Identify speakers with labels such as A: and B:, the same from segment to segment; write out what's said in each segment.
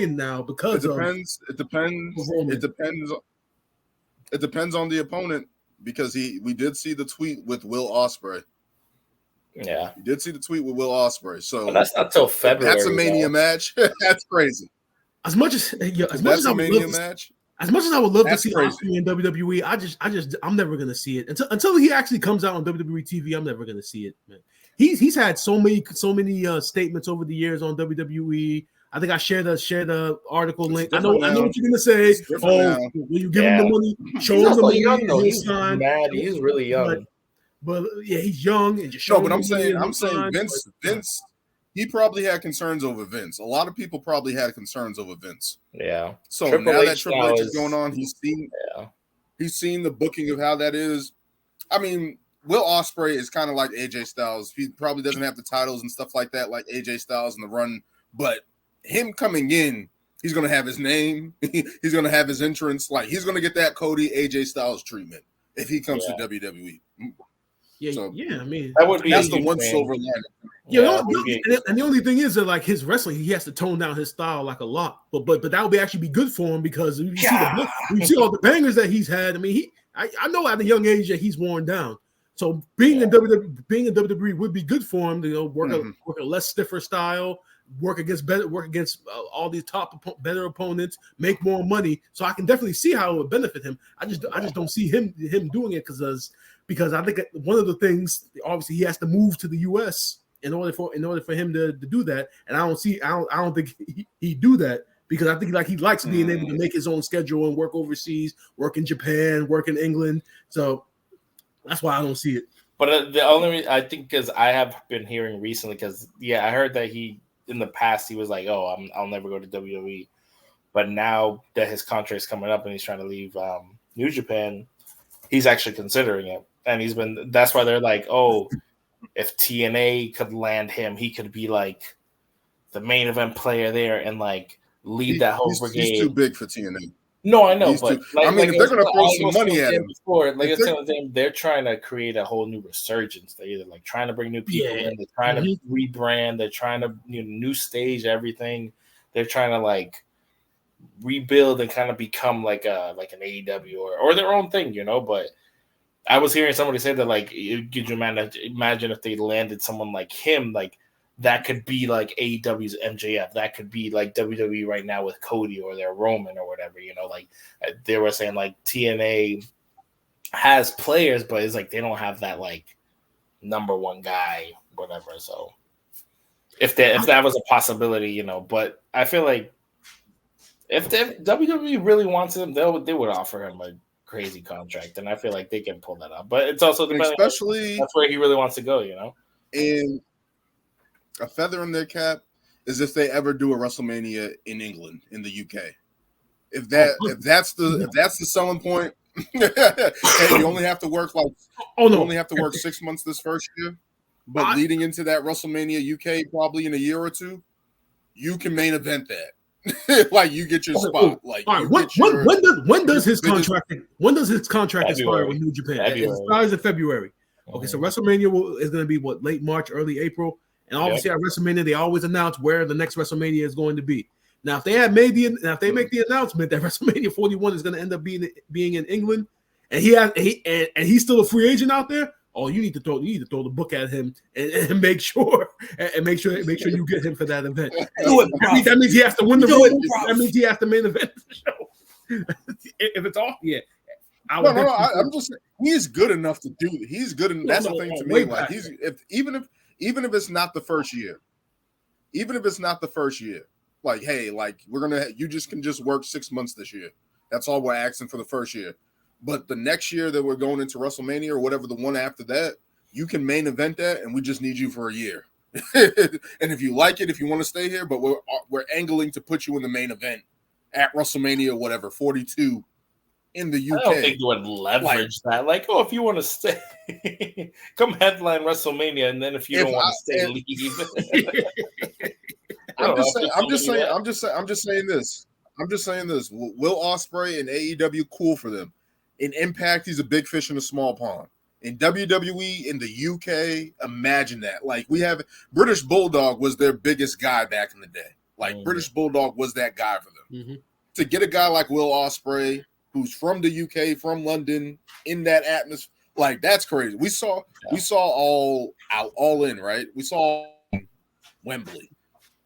A: now because
B: it depends. It depends on the opponent because we did see the tweet with Will Ospreay.
C: Yeah,
B: you did see the tweet with Will Ospreay. So
C: that's not till February.
B: That's a Mania match. That's crazy.
A: As much as I would love to see Ospreay in WWE, I'm never gonna see it until he actually comes out on WWE TV. I'm never gonna see it, man. He's had so many statements over the years on WWE. I think I shared the article link. I know what you're gonna say. Oh, will you give him the money? Show him the money.
C: Young, though. He's mad. He's really young.
A: But yeah, he's young and just showing.
B: No, but I'm saying Vince. He probably had concerns over Vince. A lot of people probably had concerns over Vince.
C: Yeah.
B: So now that Triple H is going on, he's seen the booking of how that is. I mean, Will Ospreay is kind of like AJ Styles. He probably doesn't have the titles and stuff like that, like AJ Styles in the run. But him coming in, he's going to have his name. He's going to have his entrance. Like he's going to get that Cody AJ Styles treatment if he comes to WWE.
A: I mean,
B: that's the one silver lining.
A: And the only thing is that like his wrestling, he has to tone down his style like a lot. But that would actually be good for him because you see all the bangers that he's had. I mean, I know at a young age that he's worn down. So being in WWE would be good for him to work a less stiffer style, work against all these better opponents, make more money. So I can definitely see how it would benefit him. I just don't see him doing it because I think one of the things, obviously he has to move to the US in order for him to do that. And I don't think he'd do that because I think like he likes being able to make his own schedule and work overseas, work in Japan, work in England. So that's why I don't see it.
C: But the only reason I think because I have been hearing recently because I heard that he in the past he was like, I'll never go to WWE, but now that his contract's coming up and he's trying to leave New Japan, he's actually considering it. And that's why they're like, if TNA could land him, he could be like the main event player there and like lead that whole brigade.
B: He's too big for TNA.
C: No, I know, if they're going to
B: throw some money at him,
C: they're trying to create a whole new resurgence. They're either like trying to bring new people in, they're trying to rebrand, they're trying to new stage everything. They're trying to like rebuild and kind of become like an AEW or their own thing, But I was hearing somebody say that like, could you imagine if they landed someone like him, like that could be like AEW's MJF, that could be like WWE right now with Cody or their Roman or whatever, like they were saying like TNA has players, but it's like they don't have that like number one guy, whatever. So if that was a possibility, but I feel like if WWE really wants him, they would offer him a crazy contract, and I feel like they can pull that up. But it's also especially that's where he really wants to go,
B: And a feather in their cap is if they ever do a WrestleMania in England, in the UK. If that's the selling point, and you only have to work only have to work 6 months this first year, but leading into that WrestleMania UK probably in a year or two, you can main event that. Like you get your spot. Like
A: when does his contract expire with New Japan? It expires in February. Okay, so WrestleMania is going to be late March, early April, and obviously at WrestleMania they always announce where the next WrestleMania is going to be. Now, if they make the announcement that WrestleMania 41 is going to end up being in England, and he's still a free agent out there, you need to throw the book at him and make sure you get him for that event. That means he has to win the Rumble. That means he has to main event the show. If it's off,
B: I'm just saying he's good enough to do it. He's good, and that's the thing to me. Like even if it's not the first year, like hey, like you can work 6 months this year. That's all we're asking for the first year. But the next year that we're going into WrestleMania or whatever the one after that, you can main event that, and we just need you for a year. And if you like it, if you want to stay here, but we're angling to put you in the main event at WrestleMania, whatever 42 in the UK.
C: I don't think you would leverage that. Like, if you want to stay, come headline WrestleMania, and then if you don't want to stay, leave.
B: I'm just saying this. Will Ospreay and AEW, cool for them. In Impact, he's a big fish in a small pond. In WWE, in the UK, imagine that. Like we have British Bulldog was their biggest guy back in the day. Like British Bulldog was that guy for them. To get a guy like Will Ospreay, who's from the UK, from London, in that atmosphere, like that's crazy. We saw all in, right? We saw Wembley.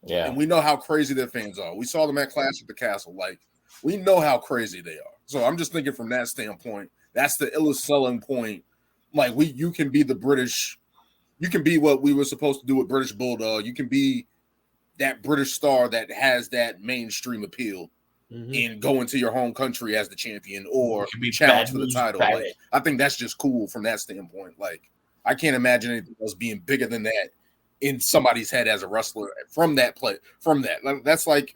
C: Yeah.
B: And we know how crazy their fans are. We saw them at Clash at the Castle. Like, we know how crazy they are. So I'm just thinking from that standpoint, that's the illest selling point. Like, you can be the British, you can be what we were supposed to do with British Bulldog. You can be that British star that has that mainstream appeal and go into your home country as the champion or challenge for the title. Like, I think that's just cool from that standpoint. Like, I can't imagine anything else being bigger than that in somebody's head as a wrestler from that play. From that, that's like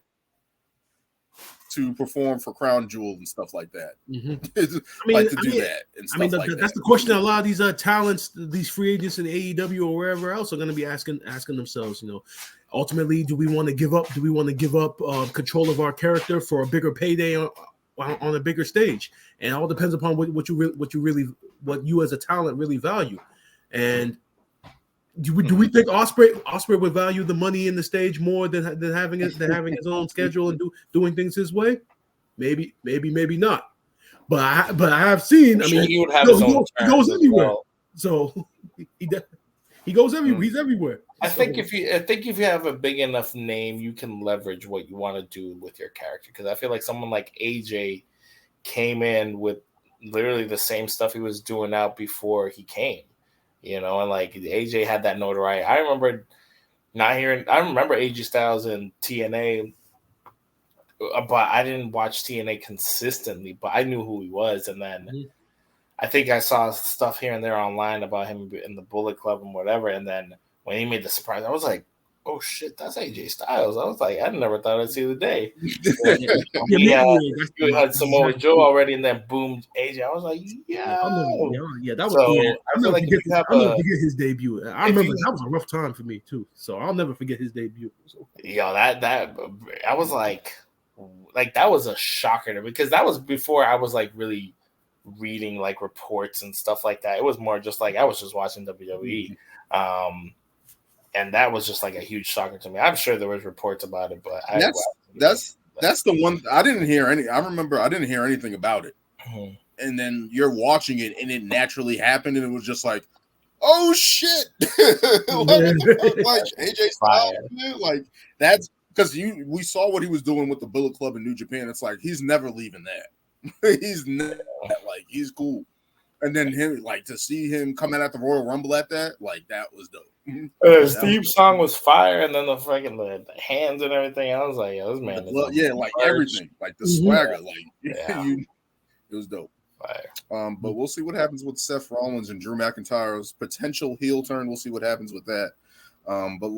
B: to perform for Crown Jewel and stuff like that. That and stuff like that.
A: That's the question that a lot of these talents, these free agents in AEW or wherever else are going to be asking themselves. You know, ultimately, do we want to give up? Do we want to give up control of our character for a bigger payday on a bigger stage? And it all depends upon what you as a talent really value. And do we think Ospreay would value the money in the stage more than having his own schedule and doing things his way? Maybe not. But I have seen. I mean,
C: he would have his own.
A: He goes everywhere. Well. So he goes everywhere. He's everywhere.
C: I think if you have a big enough name, you can leverage what you want to do with your character. Because I feel like someone like AJ came in with literally the same stuff he was doing out before he came. You know, and like AJ had that notoriety. I remember AJ Styles in TNA, but I didn't watch TNA consistently, but I knew who he was. And then I think I saw stuff here and there online about him in the Bullet Club and whatever. And then when he made the surprise, I was like, oh shit, that's AJ Styles. I was like, I never thought I'd see the day. He had Samoa Joe already, and then boom, AJ. I was like, yeah,
A: that was cool. I'll never forget his debut. I remember that was a rough time for me too. So I'll never forget his debut. So.
C: That I was like that was a shocker to me because that was before I was like really reading like reports and stuff like that. It was more just like I was just watching WWE. And that was just like a huge shocker to me. I'm sure there was reports about it, but
B: that's the one I didn't hear any. I remember I didn't hear anything about it, and then you're watching it, and it naturally happened, and it was just like, oh shit, like AJ Styles, like that's because we saw what he was doing with the Bullet Club in New Japan. It's like he's never leaving that. He's cool. And then to see him come out at the Royal Rumble at that, like that was dope.
C: Steve's song was fire, and then the freaking the hands and everything. I was like, this man,
B: everything, like the swagger, it was dope. Fire. But we'll see what happens with Seth Rollins and Drew McIntyre's potential heel turn. We'll see what happens with that. But